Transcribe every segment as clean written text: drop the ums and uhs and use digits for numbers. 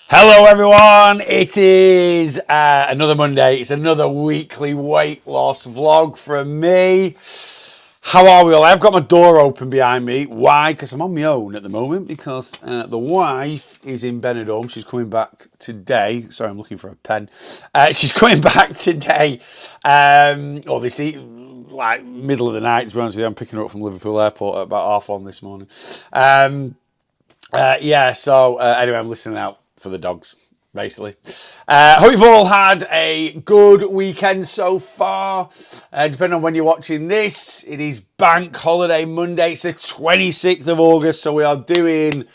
Hello everyone, it is another Monday, it's another weekly weight loss vlog from me. How are we all? I've got my door open behind me. Why? Because I'm on my own at the moment because the wife is in Benidorm. She's coming back today. Sorry, I'm looking for a pen. She's coming back today, or this like middle of the night, to be honest with you. I'm picking her up from Liverpool Airport at about 1:30 this morning. Anyway, I'm listening out for the dogs, basically. Hope you've all had a good weekend so far. Depending on when you're watching this, it is Bank Holiday Monday. It's the 26th of August, so we are doing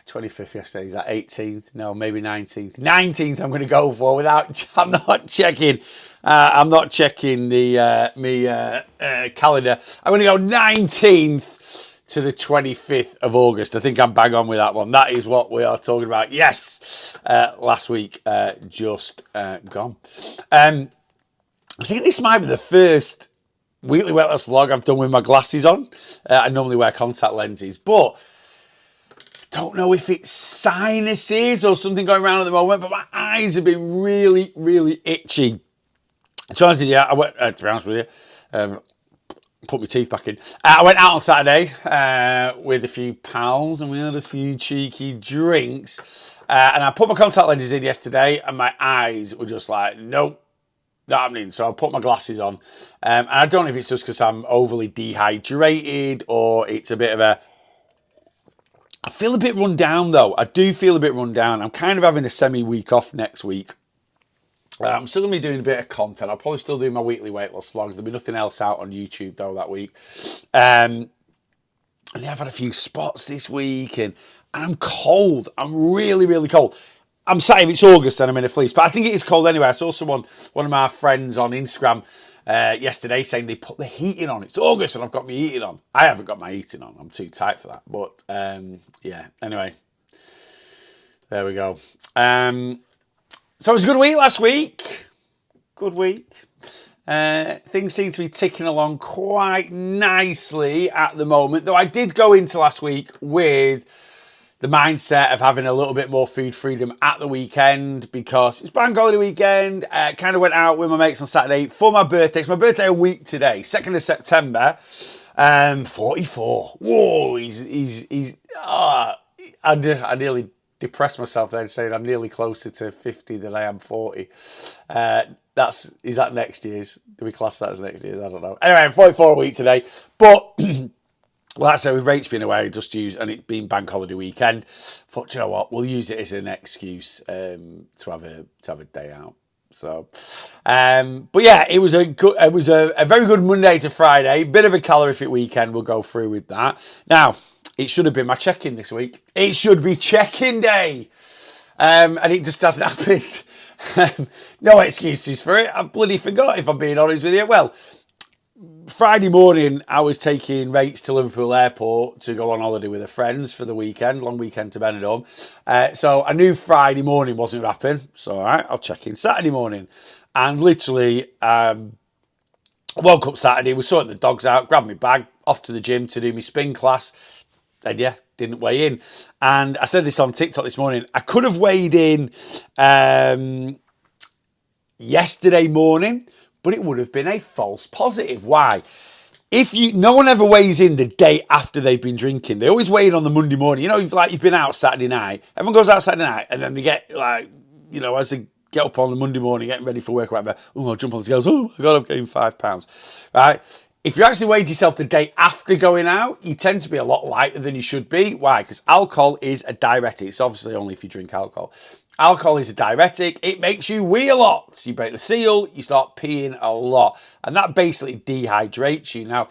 25th yesterday. Is that 18th? No, maybe 19th. 19th I'm going to go for without... I'm not checking the calendar. I'm going to go 19th to the 25th of August. I think I'm bang on with that one. That is what we are talking about. Yes, last week just gone. I think this might be the first weekly weight loss vlog I've done with my glasses on. I normally wear contact lenses, but don't know if it's sinuses or something going around at the moment, but my eyes have been really, really itchy. So I went, to be honest with you, put my teeth back in. I went out on Saturday with a few pals and we had a few cheeky drinks. And I put my contact lenses in yesterday and my eyes were just like, nope, not happening. So I put my glasses on. And I don't know if it's just because I'm overly dehydrated or it's a bit of a... I feel a bit run down though. I do feel a bit run down. I'm kind of having a semi-week off next week. I'm still going to be doing a bit of content. I'll probably still do my weekly weight loss vlogs. There'll be nothing else out on YouTube though that week. And yeah, I've had a few spots this week and I'm cold. I'm really, really cold. I'm sorry if it's August and I'm in a fleece, but I think it is cold anyway. I saw one of my friends on Instagram yesterday saying they put the heating on. It's August and I've got my heating on. I haven't got my heating on. I'm too tight for that. But yeah, anyway, there we go. So it was a good week last week. Good week. Things seem to be ticking along quite nicely at the moment. Though I did go into last week with the mindset of having a little bit more food freedom at the weekend because it's Bank Holiday weekend. Kind of went out with my mates on Saturday for my birthday. It's my birthday a week today, 2nd of September. 44. Whoa, I nearly depressed myself then saying I'm nearly closer to 50 than I am 40. Is that next year's? Do we class that as next year's? I don't know. Anyway, I'm 44 a week today. But like I said, with rates being away, just and it being Bank Holiday weekend, thought, you know what, we'll use it as an excuse to have a day out. So, but yeah, it was a very good Monday to Friday. Bit of a calorific weekend. We'll go through with that. Now, it should have been my check-in this week. It should be check-in day. And it just hasn't happened. No excuses for it. I bloody forgot, if I'm being honest with you. Well, Friday morning, I was taking Rach to Liverpool Airport to go on holiday with her friends for the weekend, long weekend to Benidorm. So I knew Friday morning wasn't going to happen. So, all right, I'll check in Saturday morning. And literally, woke up Saturday, was sorting the dogs out, grabbed my bag, off to the gym to do my spin class. And yeah, didn't weigh in. And I said this on TikTok this morning. I could have weighed in yesterday morning, but it would have been a false positive. Why? No one ever weighs in the day after they've been drinking. They always weigh in on the Monday morning. You know, you've been out Saturday night. Everyone goes out Saturday night, and then they get as they get up on the Monday morning, getting ready for work, or whatever. Oh, I'll jump on the scales. Oh my God, I've gained 5 pounds. Right? If you actually weighed yourself the day after going out, you tend to be a lot lighter than you should be. Why? Because alcohol is a diuretic. It's obviously only if you drink alcohol. Alcohol is a diuretic. It makes you wee a lot. You break the seal, you start peeing a lot. And that basically dehydrates you. Now,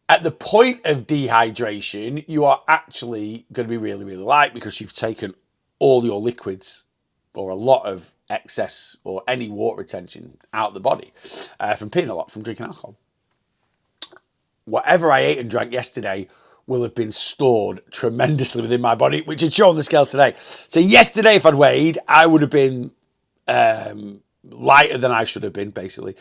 at the point of dehydration, you are actually going to be really, really light because you've taken all your liquids or a lot of excess or any water retention out of the body from peeing a lot, from drinking alcohol. Whatever I ate and drank yesterday will have been stored tremendously within my body, which had shown the scales today. So yesterday, if I'd weighed, I would have been lighter than I should have been, basically.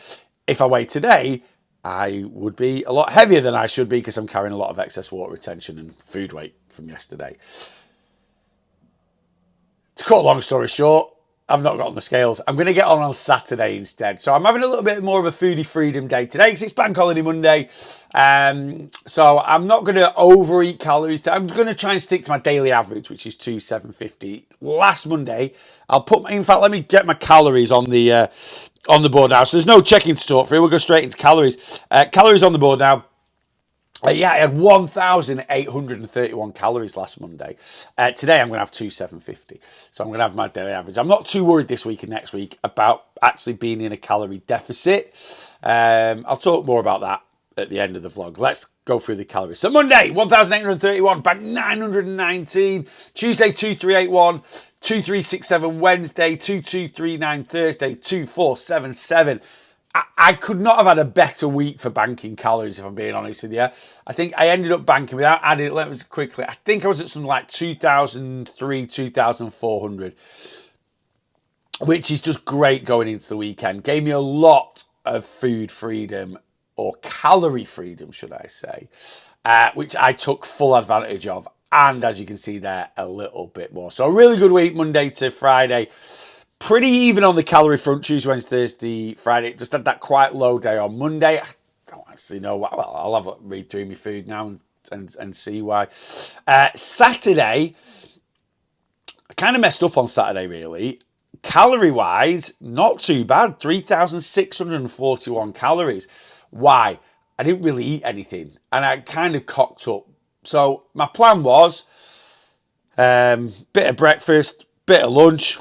If I weighed today, I would be a lot heavier than I should be because I'm carrying a lot of excess water retention and food weight from yesterday. To cut a long story short, I've not got on the scales. I'm going to get on Saturday instead. So I'm having a little bit more of a foodie freedom day today because it's Bank Holiday Monday. So I'm not going to overeat calories. I'm going to try and stick to my daily average, which is 2,750. Last Monday, in fact, let me get my calories on the board now. So there's no checking to talk through. We'll go straight into calories. Calories on the board now. Yeah, I had 1,831 calories last Monday. Today I'm going to have 2,750. So I'm going to have my daily average. I'm not too worried this week and next week about actually being in a calorie deficit. I'll talk more about that at the end of the vlog. Let's go through the calories. So Monday, 1,831, back 919. Tuesday, 2,381. 2,367 Wednesday, 2,239 Thursday, 2,477. I could not have had a better week for banking calories, if I'm being honest with you. I think I ended up banking without adding it. Let me quickly. I think I was at something like 2,003, 2,400, which is just great going into the weekend. Gave me a lot of food freedom, or calorie freedom, should I say, which I took full advantage of. And as you can see there, a little bit more. So a really good week, Monday to Friday. Pretty even on the calorie front, Tuesday, Wednesday, Thursday, Friday. Just had that quite low day on Monday. I don't actually know. Well, I'll have a read through my food now and see why. Saturday, I kind of messed up on Saturday, really. Calorie-wise, not too bad. 3,641 calories. Why? I didn't really eat anything. And I kind of cocked up. So my plan was bit of breakfast, bit of lunch,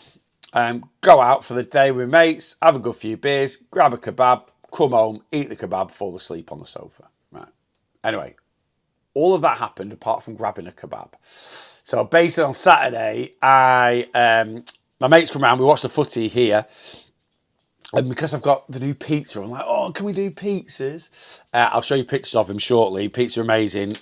go out for the day with mates, have a good few beers, grab a kebab, come home, eat the kebab, fall asleep on the sofa. Right. Anyway, all of that happened apart from grabbing a kebab. So basically on Saturday, my mates come round, we watched the footy here. And because I've got the new pizza, I'm like, oh, can we do pizzas? I'll show you pictures of them shortly. Pizza amazing.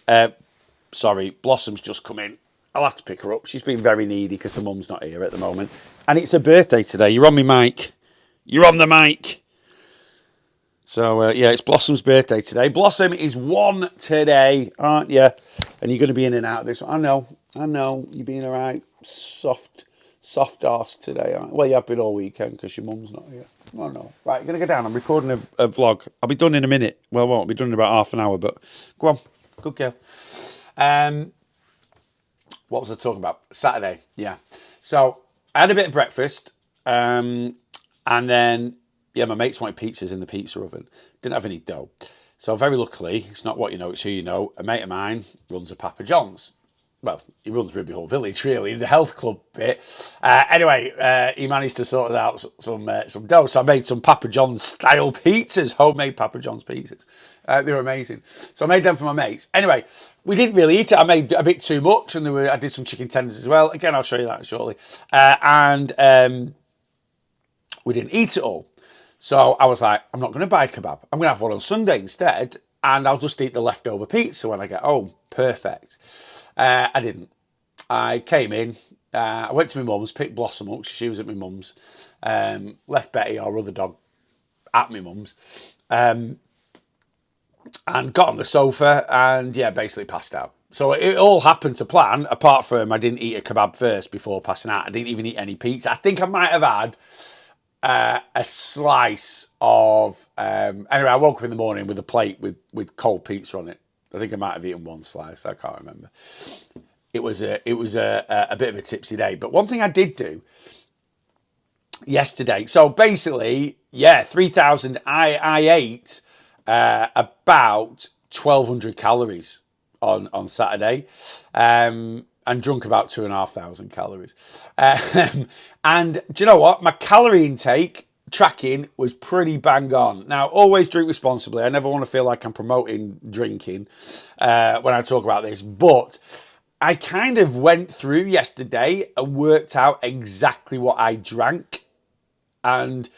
Sorry, Blossom's just come in. I'll have to pick her up. She's been very needy because her mum's not here at the moment. And it's her birthday today. You're on me mic. You're on the mic. So, yeah, it's Blossom's birthday today. Blossom is 1 today, aren't you? And you're going to be in and out of this. I know. You're being all right. Soft arse today, aren't you? Well, you have been all weekend because your mum's not here. Oh, no. Right, I'm going to go down. I'm recording a vlog. I'll be done in a minute. Well, I won't. I'll be done in about half an hour, but go on. Good girl. What was I talking about? Saturday, yeah. So I had a bit of breakfast, and then, yeah, my mates wanted pizzas in the pizza oven. Didn't have any dough. So very luckily, it's not what you know, it's who you know. A mate of mine runs a Papa John's. Well, he runs Ribby Hall Village, really, the health club bit. Anyway, he managed to sort out some dough. So I made some Papa John's style pizzas, homemade Papa John's pizzas. They were amazing. So I made them for my mates. Anyway, we didn't really eat it. I made a bit too much, and I did some chicken tenders as well. Again, I'll show you that shortly. We didn't eat it all. So I was like, I'm not going to buy a kebab. I'm going to have one on Sunday instead, and I'll just eat the leftover pizza when I get home. Perfect. I didn't. I came in. I went to my mum's, picked Blossom up. She was at my mum's. Left Betty, our other dog, at my mum's. And got on the sofa and, yeah, basically passed out. So it all happened to plan, apart from I didn't eat a kebab first before passing out. I didn't even eat any pizza. I think I might have had a slice of... anyway, I woke up in the morning with a plate with cold pizza on it. I think I might have eaten one slice. I can't remember. It was a bit of a tipsy day. But one thing I did do yesterday. So basically, yeah, 3,000. I ate about 1,200 calories on Saturday, and drunk about 2,500 calories. And do you know what? My calorie intake tracking was pretty bang on. Now, always drink responsibly. I never want to feel like I'm promoting drinking when I talk about this, but I kind of went through yesterday and worked out exactly what I drank. And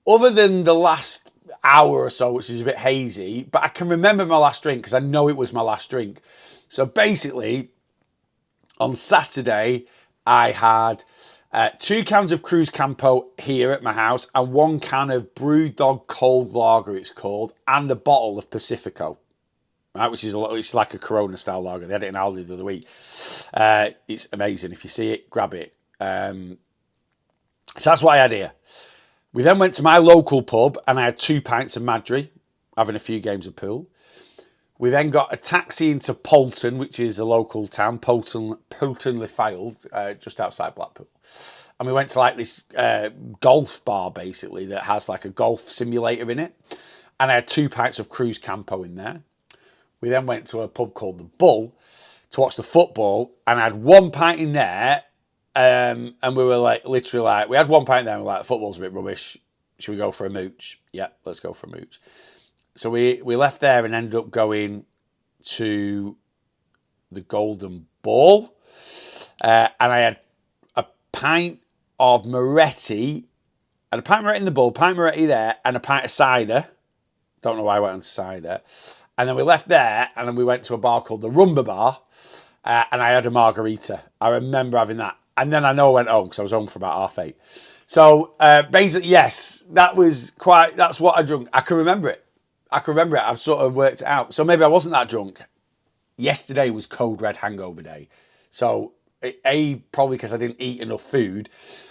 other than the last hour or so, which is a bit hazy, but I can remember my last drink because I know it was my last drink. So basically, on Saturday, I had 2 cans of Cruz Campo here at my house and 1 can of Brewdog Cold Lager, it's called, and a bottle of Pacifico, right, which is it's like a Corona style lager. They had it in Aldi the other week. It's amazing. If you see it, grab it. So that's what I had here. We then went to my local pub and I had 2 pints of Madry, having a few games of pool. We then got a taxi into Poulton, which is a local town, Poulton-le-File, just outside Blackpool. And we went to like this golf bar, basically, that has like a golf simulator in it. And I had 2 pints of Cruz Campo in there. We then went to a pub called The Bull to watch the football. And I had 1 pint in there. And we were like, literally like, we had 1 pint there and we were like, the football's a bit rubbish. Should we go for a mooch? Yeah, let's go for a mooch. So we left there and ended up going to the Golden Ball. And I had a pint of Moretti. I had a pint of Moretti in the Bull, pint of Moretti there, and a pint of cider. Don't know why I went on to cider. And then we left there and then we went to a bar called the Rumba Bar. And I had a margarita. I remember having that. And then I know I went home because I was home for about 8:30. So basically, yes, that's what I drunk. I can remember it. I've sort of worked it out. So maybe I wasn't that drunk. Yesterday was Code Red hangover day. So A, probably because I didn't eat enough food.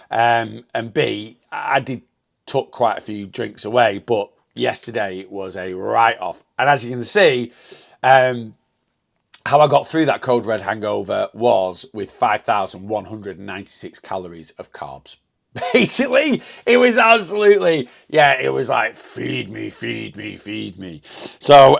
And B, I did took quite a few drinks away. But yesterday was a write-off. And as you can see, how I got through that Code Red hangover was with 5,196 calories of carbs. Basically, it was absolutely, it was like, feed me. So,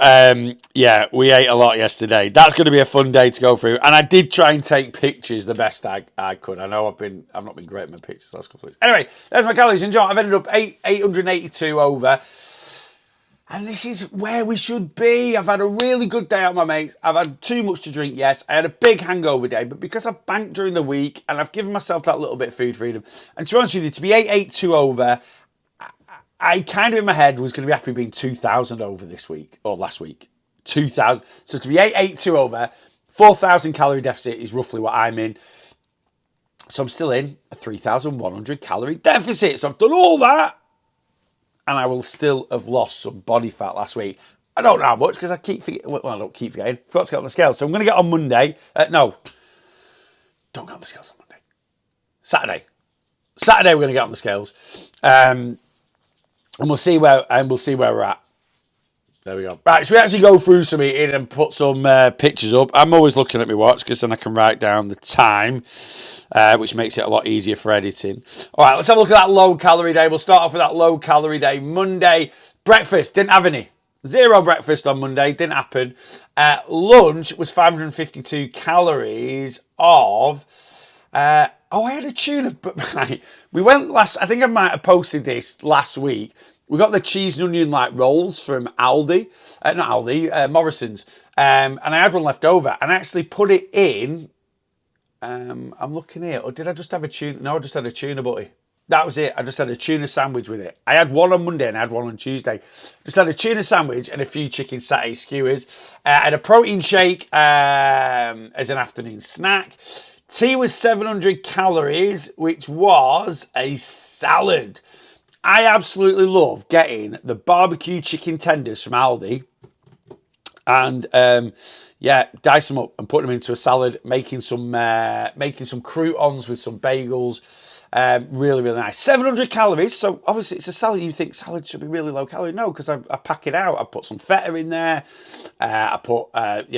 we ate a lot yesterday. That's going to be a fun day to go through. And I did try and take pictures the best I could. I know I've not been great at my pictures the last couple of weeks. Anyway, there's my calories. And John, I've ended up 882 over. And this is where we should be. I've had a really good day out with my mates. I've had too much to drink, yes. I had a big hangover day, but because I've banked during the week and I've given myself that little bit of food freedom, and to be honest with you, to be 882 over, I kind of in my head was going to be happy being 2,000 over this week, or last week. 2,000. So to be 882 over, 4,000 calorie deficit is roughly what I'm in. So I'm still in a 3,100 calorie deficit. So I've done all that. And I will still have lost some body fat last week. I don't know how much because I keep forgetting. Well, I don't keep forgetting. Forgot to get on the scales. So I'm going to get on Monday. No, don't get on the scales on Monday. Saturday we're going to get on the scales, and we'll see where we're at. There we go. Right, so we actually go through some eating and put some pictures up. I'm always looking at my watch because then I can write down the time, which makes it a lot easier for editing. All right, let's have a look at that low-calorie day. We'll start off with that low-calorie day. Monday, breakfast, didn't have any. 0 breakfast on Monday, didn't happen. Lunch was 552 calories of... I had a tuna, but right. We went I think I might have posted this last week. We got the cheese and onion like rolls from Aldi, Morrison's. And I had one left over and I actually put it in. I'm looking here. Or did I just have a tuna? No, I just had a tuna butty. That was it. I just had a tuna sandwich with it. I had one on Monday and I had one on Tuesday. Just had a tuna sandwich and a few chicken satay skewers. I had a protein shake as an afternoon snack. Tea was 700 calories, which was a salad. I absolutely love getting the barbecue chicken tenders from Aldi and dice them up and put them into a salad, making some croutons with some bagels. Really, really nice. 700 calories. So obviously it's a salad. You think salad should be really low calorie. No, because I pack it out. I put some feta in there. I put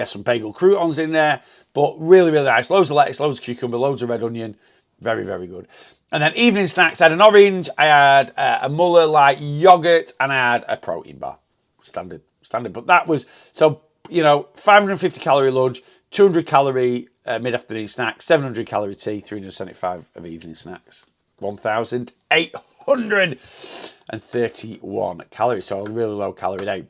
some bagel croutons in there. But really, really nice. Loads of lettuce, loads of cucumber, loads of red onion. Very, very good. And then evening snacks, I had an orange, I had a Muller like yogurt, and I had a protein bar. Standard. But that was, 550 calorie lunch, 200 calorie mid-afternoon snack, 700 calorie tea, 375 of evening snacks. 1,831 calories. So a really low calorie day.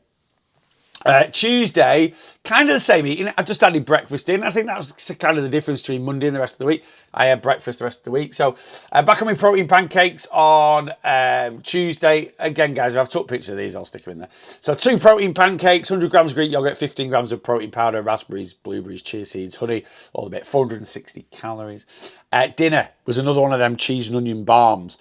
Tuesday, kind of the same eating. I just added breakfast in. I think that was kind of the difference between Monday and the rest of the week. I had breakfast the rest of the week. So back on my protein pancakes on Tuesday. Again, guys, if I've took pictures of these, I'll stick them in there. So 2 protein pancakes, 100 grams of Greek yogurt, 15 grams of protein powder, raspberries, blueberries, chia seeds, honey, all the bit, 460 calories. Dinner was another one of them cheese and onion balms.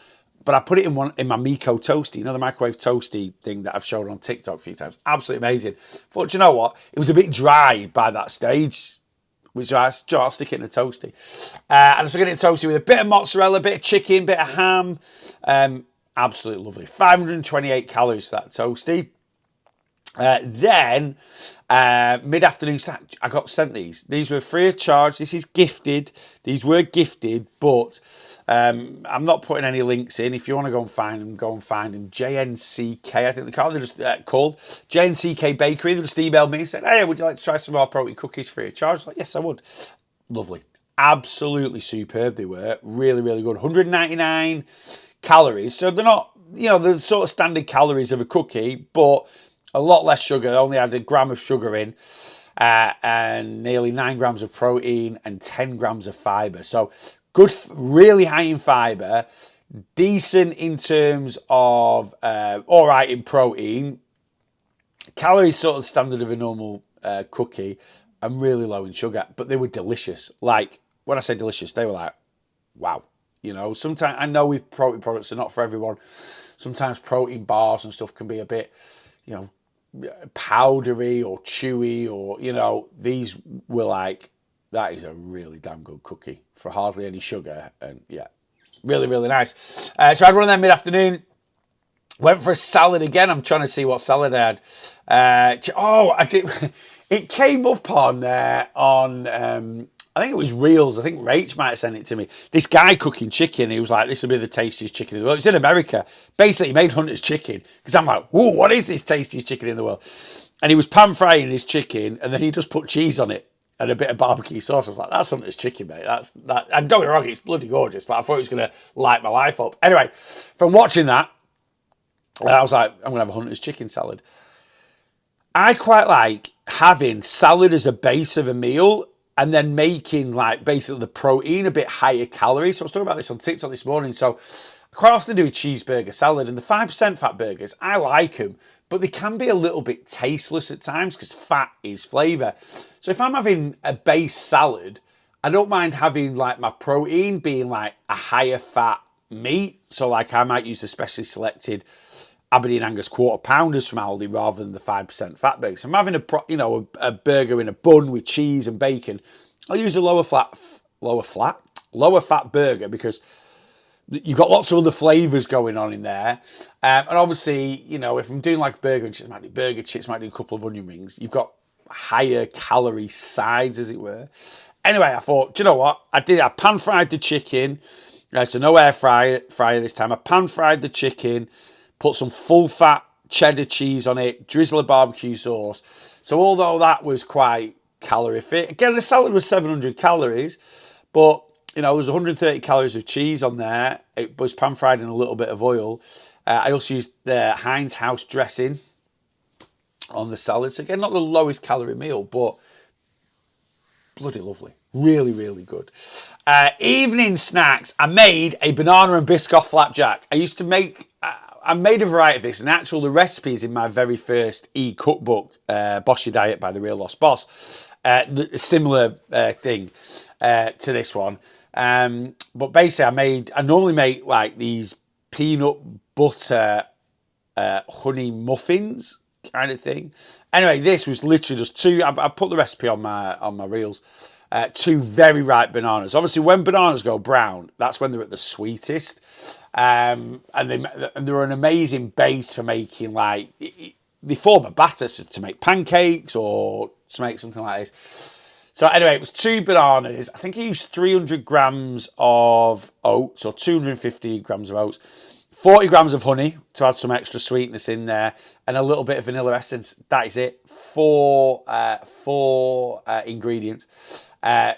But I put it in my Miko Toasty, the microwave toasty thing that I've shown on TikTok a few times. Absolutely amazing. But you know what? It was a bit dry by that stage. which I'll stick it in a toasty. And I'm sticking it in a toasty with a bit of mozzarella, a bit of chicken, bit of ham. Absolutely lovely. 528 calories for that toasty. Then mid-afternoon snack, I got sent these. These were free of charge. This is gifted. These were gifted, but I'm not putting any links in. If you want to go and find them, go and find them. JNCK, I think they're just called JNCK Bakery. They just emailed me and said, "Hey, would you like to try some more protein cookies free of charge?" I was like, yes, I would. Lovely. Absolutely superb they were. Really, really good. 199 calories. So they're not, the sort of standard calories of a cookie, but a lot less sugar. I only had a gram of sugar in and nearly 9 grams of protein and 10 grams of fiber. So good, really high in fiber, decent in terms of, all right in protein, calories sort of standard of a normal cookie, and really low in sugar, but they were delicious. Like, when I say delicious, they were like, wow. Sometimes, I know with protein products, they're not for everyone. Sometimes protein bars and stuff can be a bit, powdery or chewy, or these were like, that is a really damn good cookie for hardly any sugar, and yeah, really, really nice. So I had one of them mid-afternoon. Went for a salad again. I'm trying to see what salad I had. I did. It came up on I think it was Reels. I think Rach might have sent it to me. This guy cooking chicken. He was like, "This will be the tastiest chicken in the world." It's in America. Basically, he made Hunter's chicken, because I'm like, "Ooh, what is this tastiest chicken in the world?" And he was pan frying his chicken, and then he just put cheese on it and a bit of barbecue sauce. I was like, "That's Hunter's chicken, mate. That's that." And don't get me wrong, it's bloody gorgeous, but I thought it was going to light my life up. Anyway, from watching that, I was like, "I'm going to have a Hunter's chicken salad." I quite like having salad as a base of a meal, and then making like basically the protein a bit higher calories. So I was talking about this on TikTok this morning. So I quite often do a cheeseburger salad, and the 5% fat burgers, I like them, but they can be a little bit tasteless at times because fat is flavour. So if I'm having a base salad, I don't mind having like my protein being like a higher fat meat. So like I might use a specially selected Aberdeen Angus quarter pounders from Aldi rather than the 5% fat burger. So I'm having a burger in a bun with cheese and bacon. I'll use a lower fat burger, because you've got lots of other flavours going on in there. And obviously, if I'm doing like burger and chips, might do burger chips, might do a couple of onion rings. You've got higher calorie sides, as it were. Anyway, I thought, do you know what? I pan fried the chicken. So no air fryer this time. I pan fried the chicken. Put some full fat cheddar cheese on it, drizzle of barbecue sauce. So although that was quite calorific, again, the salad was 700 calories, but there was 130 calories of cheese on there. It was pan fried in a little bit of oil. I also used the Heinz house dressing on the salad. So again, not the lowest calorie meal, but bloody lovely. Really, really good. Evening snacks. I made a banana and Biscoff flapjack. I made a variety of this, and the recipe is in my very first e-cookbook, Boss Your Diet by The Real Lost Boss. Similar thing to this one. But basically, I normally make like these peanut butter honey muffins kind of thing. Anyway, this was literally just two. I put the recipe on my reels. 2 very ripe bananas. Obviously, when bananas go brown, that's when they're at the sweetest. And they're an amazing base for making, like, they form a batter to make pancakes or to make something like this. So anyway, it was 2 bananas. I think I used 300 grams of oats, or 250 grams of oats, 40 grams of honey to add some extra sweetness in there, and a little bit of vanilla essence. That is it. 4 ingredients.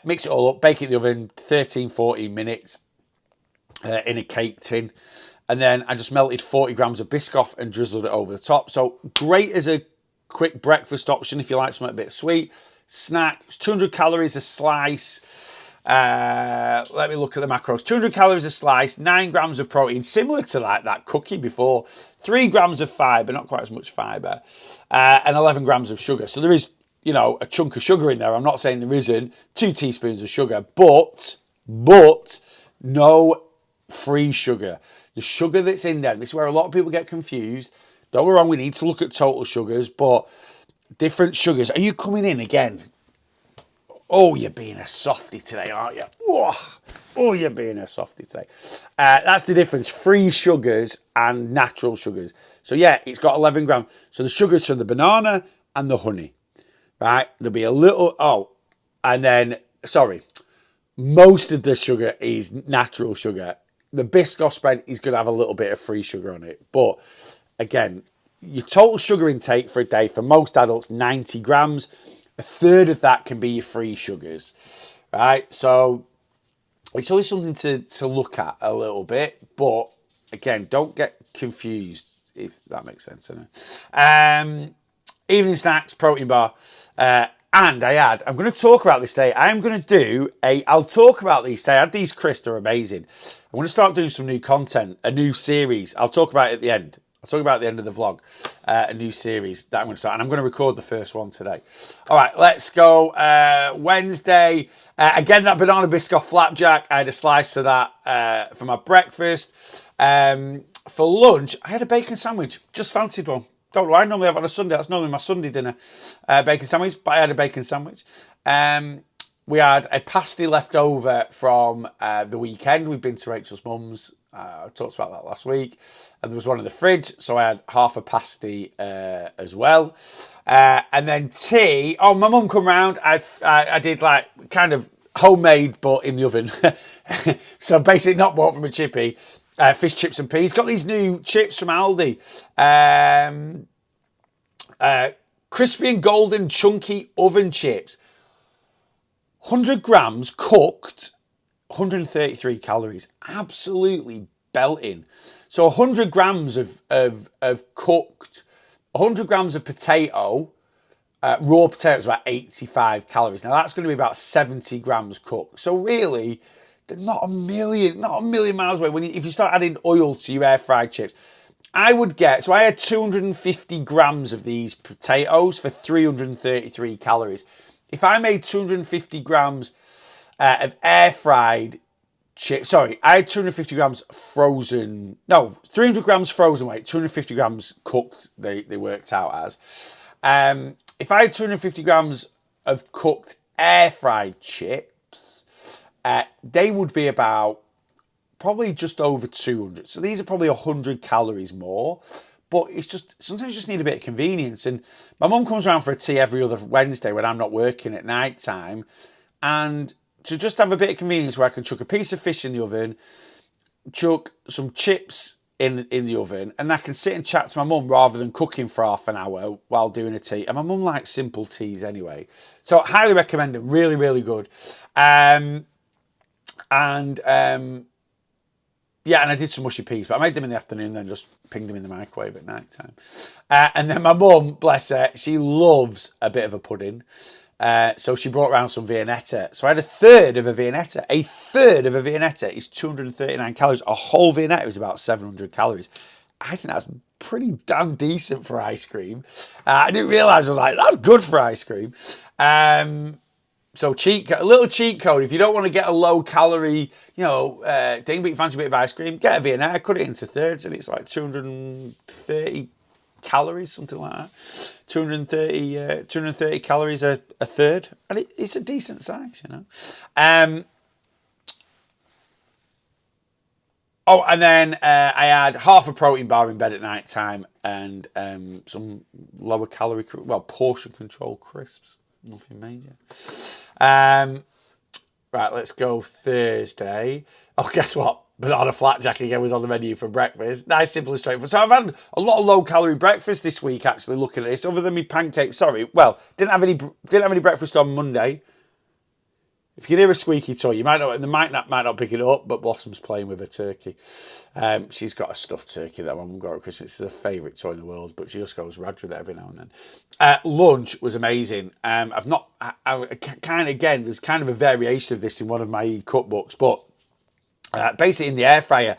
Mix it all up, bake it in the oven 13-14 minutes in a cake tin, and then I just melted 40 grams of Biscoff and drizzled it over the top. So great as a quick breakfast option if you like something a bit sweet. Snack, it's 200 calories a slice. Let me look at the macros. 200 calories a slice, 9 grams of protein, similar to like that cookie before, 3 grams of fiber, not quite as much fiber, and 11 grams of sugar. So there is, a chunk of sugar in there. I'm not saying there isn't. 2 teaspoons of sugar, but no free sugar. The sugar that's in there, this is where a lot of people get confused. Don't get me wrong, we need to look at total sugars, but different sugars. Are you coming in again? Oh, you're being a softie today, aren't you? Oh, you're being a softie today. That's the difference. Free sugars and natural sugars. So yeah, it's got 11 grams. So the sugars from the banana and the honey, right? There'll be a little, and then, sorry, most of the sugar is natural sugar. The Biscoff spread is going to have a little bit of free sugar on it. But again, your total sugar intake for a day for most adults, 90 grams. A third of that can be your free sugars, right? So it's always something to look at a little bit. But again, don't get confused, if that makes sense. Evening snacks, protein bar. And I'm going to talk about this today. I'll talk about these today. I had these crisps, they're amazing. I'm going to start doing some new content, a new series. I'll talk about it at the end. I'll talk about it at the end of the vlog, a new series that I'm going to start. And I'm going to record the first one today. All right, let's go. Wednesday. Again, that banana Biscoff flapjack. I had a slice of that for my breakfast. For lunch, I had a bacon sandwich. Just fancied one. Don't know why I normally have it on a Sunday. That's normally my Sunday dinner. Bacon sandwich, but I had a bacon sandwich. We had a pasty left over from the weekend. We've been to Rachel's mum's. I talked about that last week. And there was one in the fridge, so I had half a pasty as well. And then tea. Oh, my mum come round. I did like kind of homemade, but in the oven. So basically not bought from a chippy. Fish chips and peas. Got these new chips from Aldi. Crispy and golden chunky oven chips. 100 grams cooked, 133 calories. Absolutely belting. So 100 grams of cooked, 100 grams of potato, raw potato is about 85 calories. Now that's going to be about 70 grams cooked. So really, they're not a million miles away. If you start adding oil to your air fried chips, I had 250 grams of these potatoes for 333 calories. If I made 250 grams of air fried chips, I had 250 grams frozen, 300 grams frozen weight, 250 grams cooked, they worked out as. If I had 250 grams of cooked air fried chips, they would be about probably just over 200. So these are probably 100 calories more. But it's just, sometimes you just need a bit of convenience. And my mum comes around for a tea every other Wednesday when I'm not working at night time. And to just have a bit of convenience where I can chuck a piece of fish in the oven, chuck some chips in the oven, and I can sit and chat to my mum rather than cooking for half an hour while doing a tea. And my mum likes simple teas anyway. So I highly recommend them. Really, really good. Yeah, and I did some mushy peas, but I made them in the afternoon, then just pinged them in the microwave at night time. And then my mum, bless her, she loves a bit of a pudding. So she brought around some Viennetta. So I had a third of a Viennetta. A third of a Viennetta is 239 calories. A whole Viennetta is about 700 calories. I think that's pretty damn decent for ice cream. I didn't realise, I was like, that's good for ice cream. So a little cheat code. If you don't want to get a low calorie, thing, but you fancy a bit of ice cream, get a Viennetta, cut it into thirds, and it's like 230 calories, something like that. 230 calories a third, and it's a decent size, and then I had half a protein bar in bed at night time and some lower calorie, portion control crisps. Nothing major. Right, let's go Thursday. Oh, guess what? Banana flapjack again was on the menu for breakfast. Nice, simple and straightforward. So I've had a lot of low-calorie breakfast this week, actually, looking at this, other than my pancakes. Sorry, didn't have any breakfast on Monday. If you can hear a squeaky toy, you might not pick it up, but Blossom's playing with a turkey. She's got a stuffed turkey that my mum got at Christmas. It's her favourite toy in the world, but she just goes rad with it every now and then. Lunch was amazing. There's kind of a variation of this in one of my cookbooks, but basically in the air fryer,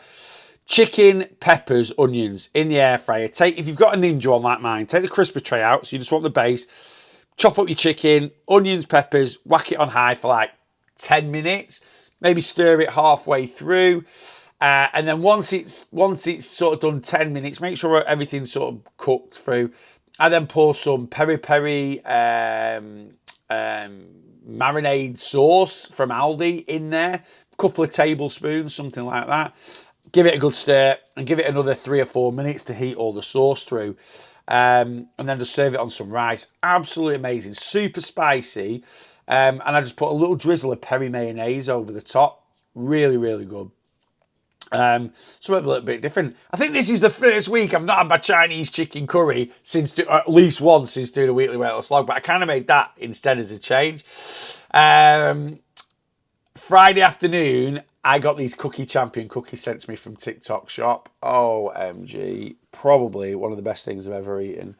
chicken, peppers, onions in the air fryer. If you've got a Ninja one like mine, take the crisper tray out, so you just want the base. Chop up your chicken, onions, peppers, whack it on high for like 10 minutes, maybe stir it halfway through, and then once it's sort of done 10 minutes, make sure everything's sort of cooked through. I then pour some peri peri marinade sauce from Aldi in there, a couple of tablespoons, something like that. Give it a good stir and give it another 3 or 4 minutes to heat all the sauce through. And then just serve it on some rice. Absolutely amazing. Super spicy. And I just put a little drizzle of peri mayonnaise over the top. Really, really good. Something a little bit different. I think this is the first week I've not had my Chinese chicken curry since, at least once since doing a weekly weight loss vlog, but I kind of made that instead as a change. Friday afternoon, I got these Cookie Champion cookies sent to me from TikTok shop. OMG, probably one of the best things I've ever eaten.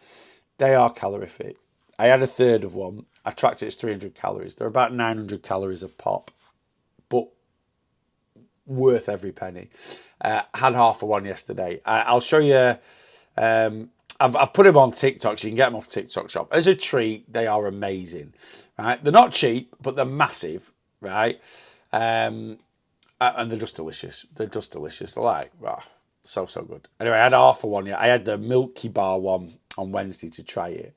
They are calorific. I had a third of one. I tracked it as 300 calories. They're about 900 calories a pop, but worth every penny. Had half of one yesterday. I'll show you. I've put them on TikTok, so you can get them off TikTok shop. As a treat, they are amazing. Right? They're not cheap, but they're massive. Right? And they're just delicious. They're just delicious. They're like, so good. Anyway, I had half of one. Yeah, I had the Milky Bar one on Wednesday to try it.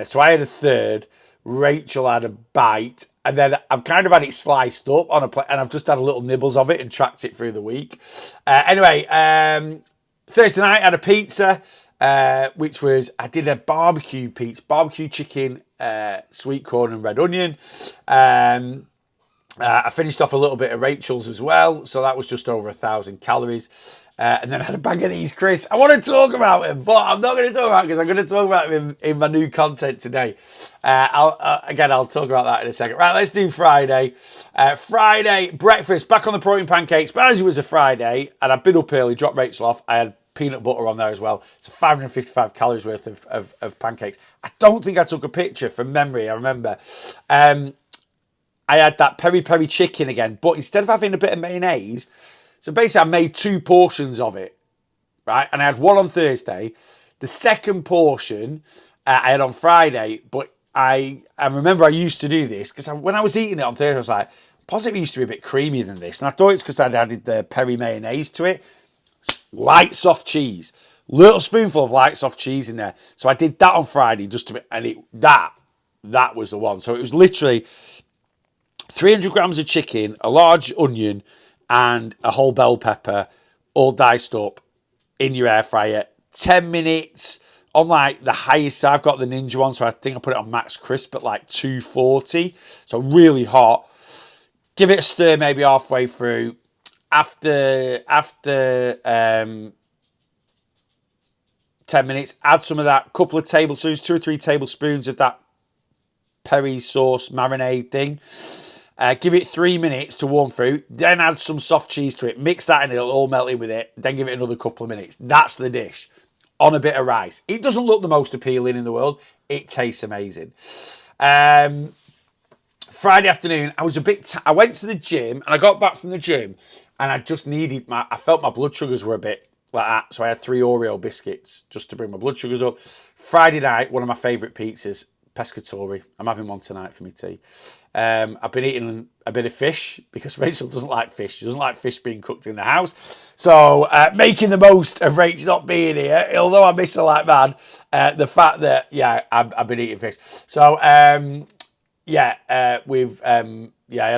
So I had a third. Rachel had a bite, and then I've kind of had it sliced up on a plate, and I've just had a little nibbles of it and tracked it through the week. Anyway, Thursday night I had a pizza, which was, I did a barbecue pizza, barbecue chicken, sweet corn and red onion. I finished off a little bit of Rachel's as well, so that was just over 1,000 calories. And then I had a bag of these crisps. I want to talk about him, but I'm not going to talk about it because I'm going to talk about him in my new content today. I'll talk about that in a second. Right, let's do Friday. Friday breakfast, back on the protein pancakes. But as it was a Friday, and I've been up early, dropped Rachel off, I had peanut butter on there as well. It's 555 calories worth of pancakes. I don't think I took a picture from memory, I remember. I had that peri peri chicken again, but instead of having a bit of mayonnaise, so basically I made 2 portions of it, right? And I had one on Thursday. The second portion I had on Friday, but I remember I used to do this because when I was eating it on Thursday, I was like, possibly it used to be a bit creamier than this. And I thought it's because I'd added the peri mayonnaise to it. Light soft cheese. Little spoonful of light soft cheese in there. So I did that on Friday just to be, and that was the one. So it was literally 300 grams of chicken, a large onion, and a whole bell pepper, all diced up in your air fryer. 10 minutes on like the highest. I've got the Ninja one, so I think I put it on max crisp at like 240. So really hot. Give it a stir maybe halfway through. After 10 minutes, add some of that, couple of tablespoons, 2 or 3 tablespoons of that peri sauce marinade thing. Give it 3 minutes to warm through, then add some soft cheese to it, mix that and it'll all melt in with it, then give it another couple of minutes. That's the dish on a bit of rice. It doesn't look the most appealing in the world. It tastes amazing. Friday afternoon, I went to the gym and I got back from the gym and I just needed I felt my blood sugars were a bit like that. So I had 3 Oreo biscuits just to bring my blood sugars up. Friday night, one of my favourite pizzas, pescatore. I'm having one tonight for me tea. I've been eating a bit of fish because Rachel doesn't like fish. She doesn't like fish being cooked in the house. So making the most of Rach not being here, although I miss her like mad, the fact that, I've been eating fish. So, I had a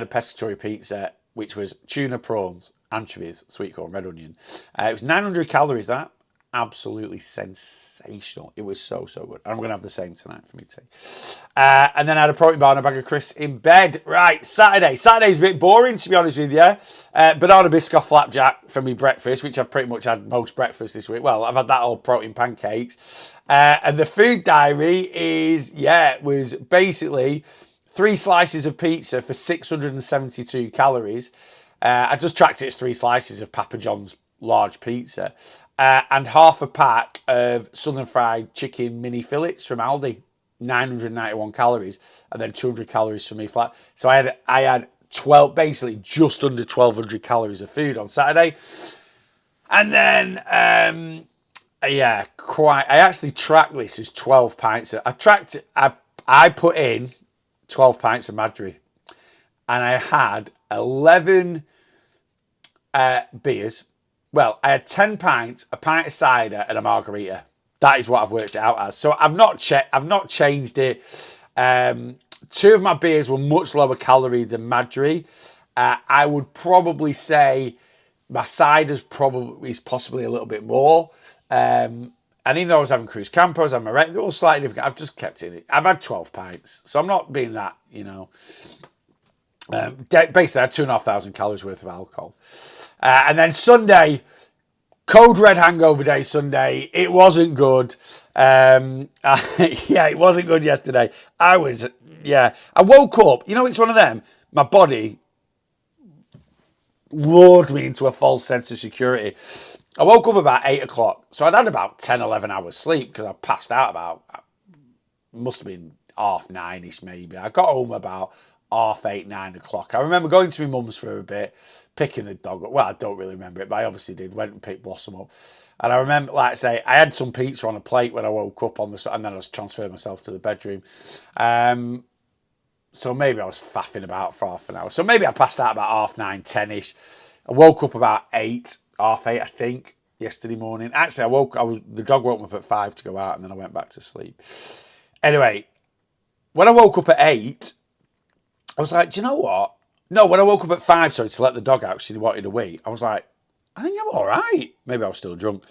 pescatore pizza, which was tuna, prawns, anchovies, sweet corn, red onion. It was 900 calories, that. Absolutely sensational. It was so good. And I'm going to have the same tonight for me tea. And then I had a protein bar and a bag of crisps in bed. Right, Saturday. Saturday's a bit boring, to be honest with you. Banana biscuit flapjack for me breakfast, which I've pretty much had most breakfast this week. Well, I've had that all protein pancakes. And the food diary was basically 3 slices of pizza for 672 calories. I just tracked it as 3 slices of Papa John's large pizza. And half a pack of Southern Fried Chicken mini fillets from Aldi, 991 calories, and then 200 calories for me flat. So I had 12, basically just under 1,200 calories of food on Saturday. And then, I actually tracked this as 12 pints. I put in 12 pints of Madry, and I had 11 beers. Well, I had 10 pints, a pint of cider, and a margarita. That is what I've worked it out as. So I've not changed it. Two of my beers were much lower calorie than Madri. I would probably say my cider's probably is possibly a little bit more. And even though I was having Cruz Campo, I was having my red, they're all slightly different. I've just kept it. I've had 12 pints, so I'm not being that, basically, I had 2,500 calories worth of alcohol. And then Sunday, Code Red Hangover Day Sunday. It wasn't good. It wasn't good yesterday. I woke up. It's one of them. My body lured me into a false sense of security. I woke up about 8 o'clock. So I'd had about 10, 11 hours sleep because I passed out about, must have been 9:30ish maybe. I got home about 8, 9 o'clock. I remember going to my mum's for a bit, picking the dog up. Well, I don't really remember it, but I obviously did. Went and picked Blossom up. And I remember, like I say, I had some pizza on a plate when I woke up and then I was transferred myself to the bedroom. So maybe I was faffing about for half an hour. So maybe I passed out about 9:30, 10ish. I woke up about 8, 8:30, I think, yesterday morning. Actually, the dog woke me up at 5 to go out, and then I went back to sleep. Anyway, when I woke up at 8, I was like, do you know what? No, when I woke up at 5, sorry, to let the dog out, she wanted a wee. I was like, I think I'm all right. Maybe I was still drunk.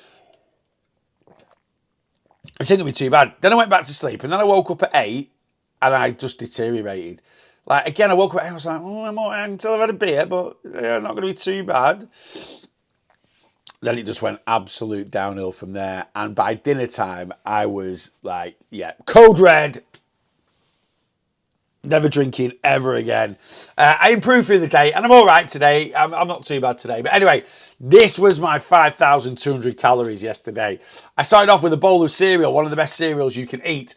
It's not going to be too bad. Then I went back to sleep, and then I woke up at 8, and I just deteriorated. Like, again, I woke up at 8, I was like, I'm all right until I've had a beer, but not going to be too bad. Then it just went absolute downhill from there. And by dinner time, I was like, Code Red. Never drinking ever again. I improved through the day, and I'm all right today. I'm not too bad today. But anyway, this was my 5,200 calories yesterday. I started off with a bowl of cereal, one of the best cereals you can eat,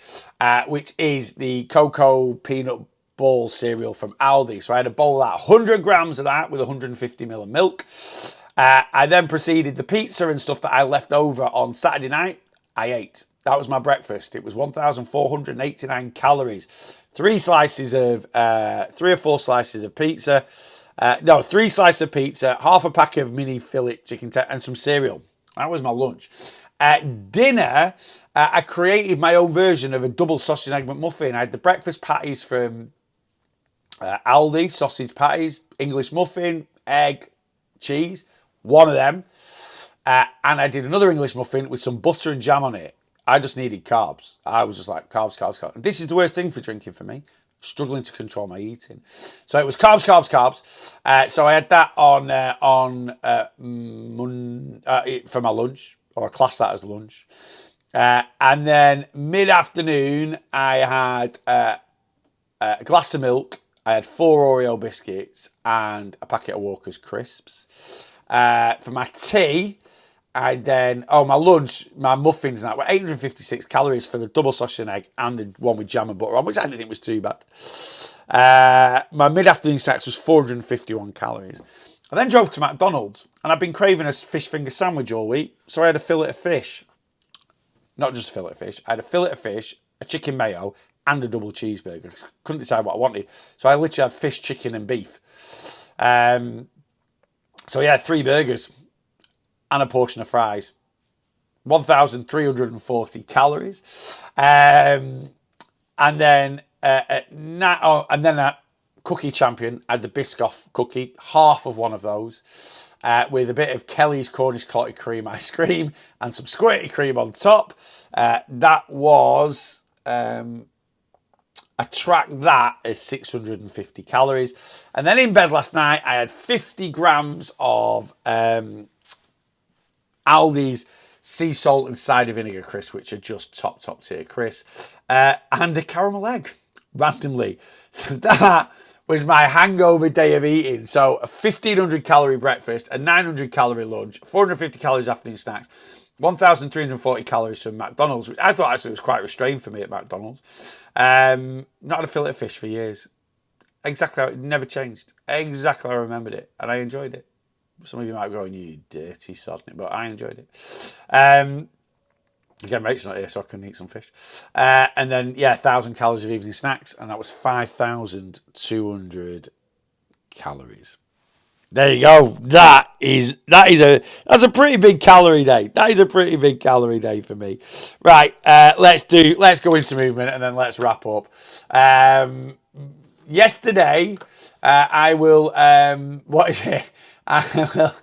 which is the Cocoa Peanut Ball cereal from Aldi. So I had a bowl of that, 100 grams of that with 150 ml of milk. I then proceeded the pizza and stuff that I left over on Saturday night. I ate. That was my breakfast. It was 1,489 calories. 3 or 4 slices of pizza. 3 slices of pizza, half a pack of mini fillet chicken and some cereal. That was my lunch. At dinner, I created my own version of a double sausage and egg McMuffin. I had the breakfast patties from Aldi, sausage patties, English muffin, egg, cheese, one of them. And I did another English muffin with some butter and jam on it. I just needed carbs. I was just like, carbs. And this is the worst thing for drinking for me. Struggling to control my eating. So it was carbs. So I had that for my lunch, or I classed that as lunch. And then mid-afternoon, I had a glass of milk. I had 4 Oreo biscuits and a packet of Walker's crisps. For my tea, my lunch, my muffins and that were 856 calories for the double sausage and egg and the one with jam and butter on, which I didn't think was too bad. My mid-afternoon snacks was 451 calories. I then drove to McDonald's, and I've been craving a fish finger sandwich all week, so I had a fillet of fish. Not just a fillet of fish. I had a fillet of fish, a chicken mayo, and a double cheeseburger. Couldn't decide what I wanted, so I literally had fish, chicken, and beef. So yeah, 3 burgers and a portion of fries. 1,340 calories. And then at Cookie Champion, I had the Biscoff cookie, half of one of those, with a bit of Kelly's Cornish clotted cream ice cream and some squirty cream on top. That was... I tracked that as 650 calories. And then in bed last night, I had 50 grams of Aldi's sea salt and cider vinegar crisps, which are just top tier crisps, and a caramel egg, randomly. So that was my hangover day of eating. So a 1,500 calorie breakfast, a 900 calorie lunch, 450 calories afternoon snacks, 1,340 calories from McDonald's, which I thought actually was quite restrained for me at McDonald's. Not had a fillet of fish for years. Exactly how it never changed. Exactly how I remembered it. And I enjoyed it. Some of you might be going, you dirty sod, but I enjoyed it. Again, Rachel's not here, so I couldn't eat some fish. And then, 1,000 calories of evening snacks, and that was 5,200 calories. There you go. That's a pretty big calorie day. That is a pretty big calorie day for me. Right, let's go into movement and then let's wrap up. Yesterday, I will. What is it? I will.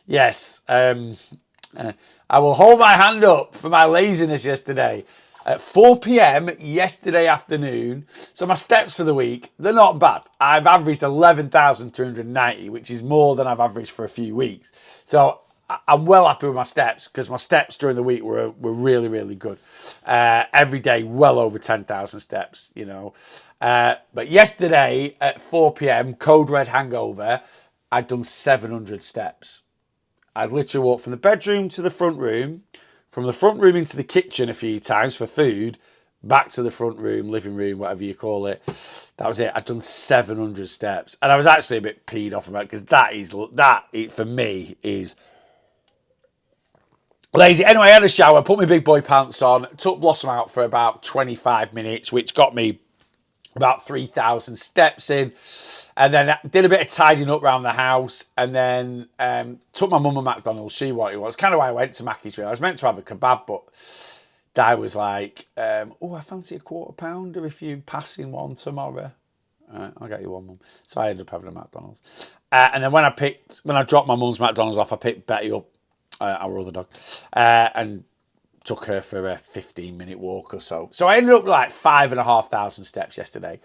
Yes. I will hold my hand up for my laziness yesterday. At 4 p.m. yesterday afternoon. So my steps for the week, they're not bad. I've averaged 11,290, which is more than I've averaged for a few weeks. So I'm well happy with my steps because my steps during the week were really, really good. Every day, well over 10,000 steps, you know. But yesterday at 4 p.m, code red hangover, I'd done 700 steps. I'd literally walked from the bedroom to the front room, from the front room into the kitchen a few times for food, back to the front room, living room, whatever you call it. That was it. I'd done 700 steps. And I was actually a bit peed off about it because that for me is lazy. Anyway, I had a shower, put my big boy pants on, took Blossom out for about 25 minutes, which got me about 3,000 steps in. And then I did a bit of tidying up around the house and then took my mum to McDonald's. She wanted it. It's kind of why I went to Mackey's. I was meant to have a kebab, but Di was like, I fancy a quarter pounder if you pass in one tomorrow. All right, I'll get you one, Mum. So I ended up having a McDonald's. And then when I dropped my mum's McDonald's off, I picked Betty up, our other dog, and took her for a 15-minute walk or so. So I ended up with like 5,500 steps yesterday.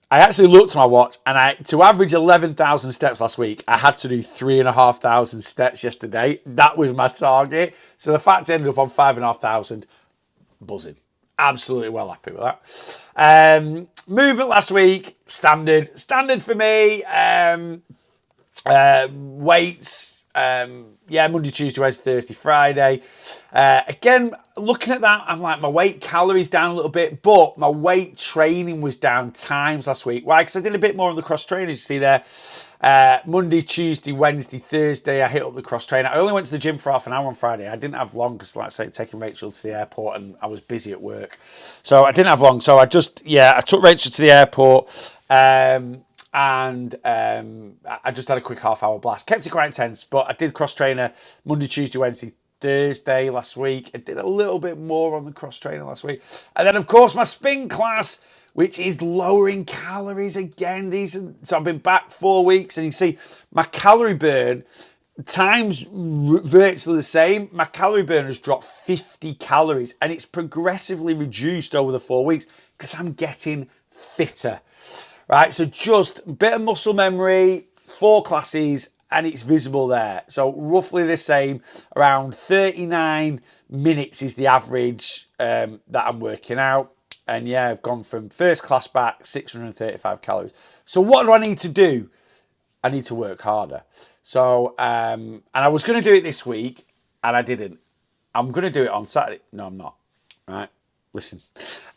I actually looked at my watch and to average 11,000 steps last week, I had to do 3,500 steps yesterday. That was my target. So the fact I ended up on 5,500, buzzing. Absolutely well happy with that. Movement last week, standard for me. Weights, Monday, Tuesday, Wednesday, Thursday, Friday. Again, looking at that, I'm like, my weight calories down a little bit, but my weight training was down times last week. Why? Because I did a bit more on the cross trainers, you see there. Monday, Tuesday, Wednesday, Thursday, I hit up the cross trainer. I only went to the gym for half an hour on Friday. I didn't have long because, like I say, taking Rachel to the airport and I was busy at work. So I didn't have long. So I took Rachel to the airport. I just had a quick half-hour blast. Kept it quite intense, but I did cross-trainer Monday, Tuesday, Wednesday, Thursday last week. I did a little bit more on the cross-trainer last week. And then, of course, my spin class, which is lowering calories again. So I've been back 4 weeks, and you see my calorie burn, times virtually the same. My calorie burn has dropped 50 calories, and it's progressively reduced over the 4 weeks because I'm getting fitter. Right, so just a bit of muscle memory, 4 classes, and it's visible there. So roughly the same, around 39 minutes is the average that I'm working out. And yeah, I've gone from first class back, 635 calories. So what do I need to do? I need to work harder. So, and I was going to do it this week, and I didn't. I'm going to do it on Saturday. No, I'm not. Right. Listen,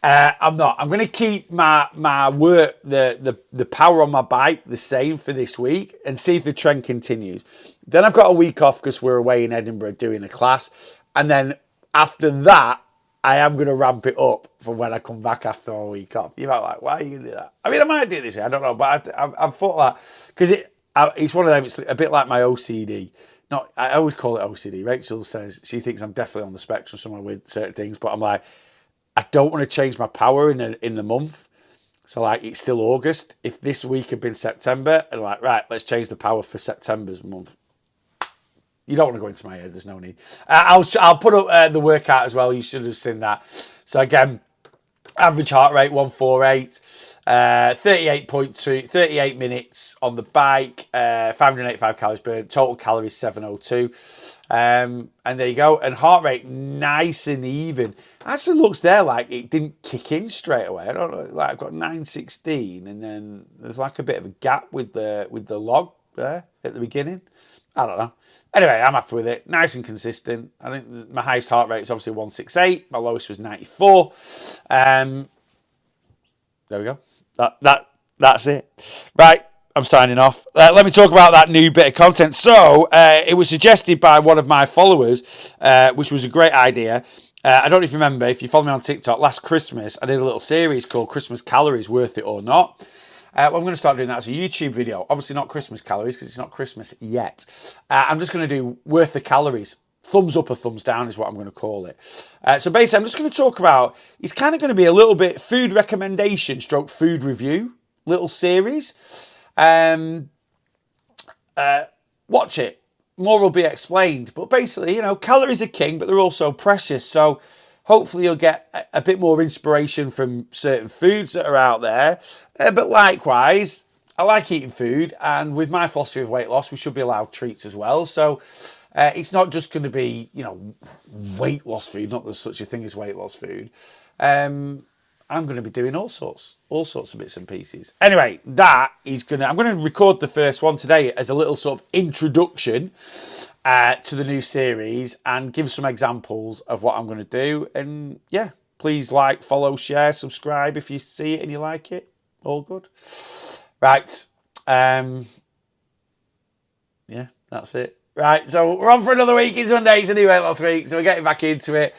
I'm not. I'm going to keep my work, the power on my bike the same for this week and see if the trend continues. Then I've got a week off because we're away in Edinburgh doing a class. And then after that, I am going to ramp it up for when I come back after a week off. You might be like, why are you going to do that? I mean, I might do it this way. I don't know. But I've thought that because it's one of them. It's a bit like my OCD. I always call it OCD. Rachel says she thinks I'm definitely on the spectrum somewhere with certain things. But I'm like, I don't want to change my power in the month. So like it's still August. If this week had been September, and like, right, let's change the power for September's month. You don't want to go into my head. There's no need. I'll put up the workout as well. You should have seen that. So again, average heart rate 148, 38 minutes on the bike, 585 calories burned, total calories 702. And there you go. And heart rate nice and even. Actually looks there like it didn't kick in straight away. I don't know. Like I've got 916, and then there's like a bit of a gap with the log there at the beginning. I don't know. Anyway, I'm happy with it. Nice and consistent. I think my highest heart rate is obviously 168. My lowest was 94. There we go. That's it. Right. I'm signing off. Let me talk about that new bit of content. So it was suggested by one of my followers, which was a great idea. I don't know if you remember, if you follow me on TikTok, last Christmas, I did a little series called Christmas Calories, Worth It or Not. I'm going to start doing that as a YouTube video. Obviously not Christmas calories because it's not Christmas yet. I'm just going to do worth the calories. Thumbs up or thumbs down is what I'm going to call it. So basically, I'm just going to talk about, it's kind of going to be a little bit food recommendation stroke food review, little series. Watch it. More will be explained. But basically, you know, calories are king, but they're also precious. So hopefully you'll get a bit more inspiration from certain foods that are out there. But likewise, I like eating food. And with my philosophy of weight loss, we should be allowed treats as well. So it's not just going to be, you know, weight loss food. Not there's such a thing as weight loss food. I'm going to be doing all sorts of bits and pieces. Anyway, I'm going to record the first one today as a little sort of introduction to the new series and give some examples of what I'm going to do. And yeah, please like, follow, share, subscribe if you see it and you like it. All good. Right. Yeah, that's it. Right, so we're on for another week. It's Monday. It's a new weight loss week, so we're getting back into it.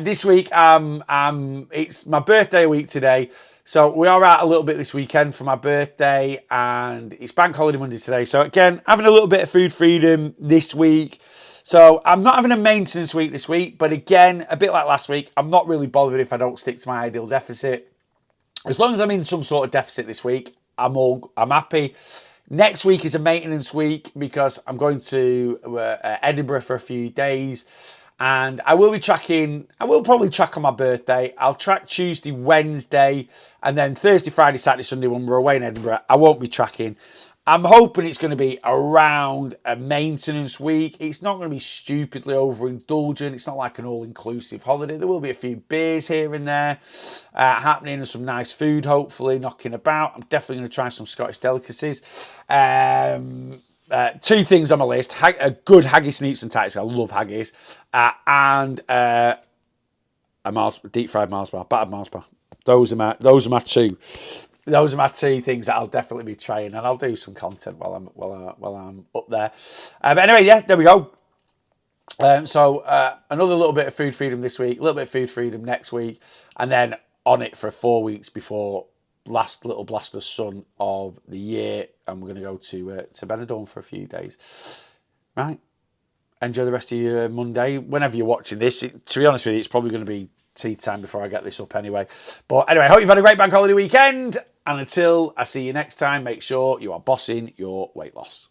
This week, it's my birthday week today, so we are out a little bit this weekend for my birthday, and it's Bank Holiday Monday today. So again, having a little bit of food freedom this week. So I'm not having a maintenance week this week, but again, a bit like last week, I'm not really bothered if I don't stick to my ideal deficit. As long as I'm in some sort of deficit this week, I'm happy. Next week is a maintenance week because I'm going to Edinburgh for a few days, and I will probably track on my birthday. I'll track Tuesday, Wednesday, and then Thursday, Friday, Saturday, Sunday when we're away in Edinburgh, I won't be tracking. I'm hoping it's going to be around a maintenance week. It's not going to be stupidly overindulgent. It's not like an all-inclusive holiday. There will be a few beers here and there happening and some nice food, hopefully, knocking about. I'm definitely going to try some Scottish delicacies. Two things on my list. A good haggis, neeps and tatties. I love haggis. And a deep-fried Mars bar, battered Mars bar. Those are my two. Those are my two things that I'll definitely be trying, and I'll do some content while I'm up there. But anyway, yeah, there we go. So another little bit of food freedom this week, a little bit of food freedom next week, and then on it for 4 weeks before last little blast of sun of the year, and we're going to go to Benidorm for a few days. Right. Enjoy the rest of your Monday. Whenever you're watching this, to be honest with you, it's probably going to be tea time before I get this up anyway. But anyway, I hope you've had a great bank holiday weekend. And until I see you next time, make sure you are bossing your weight loss.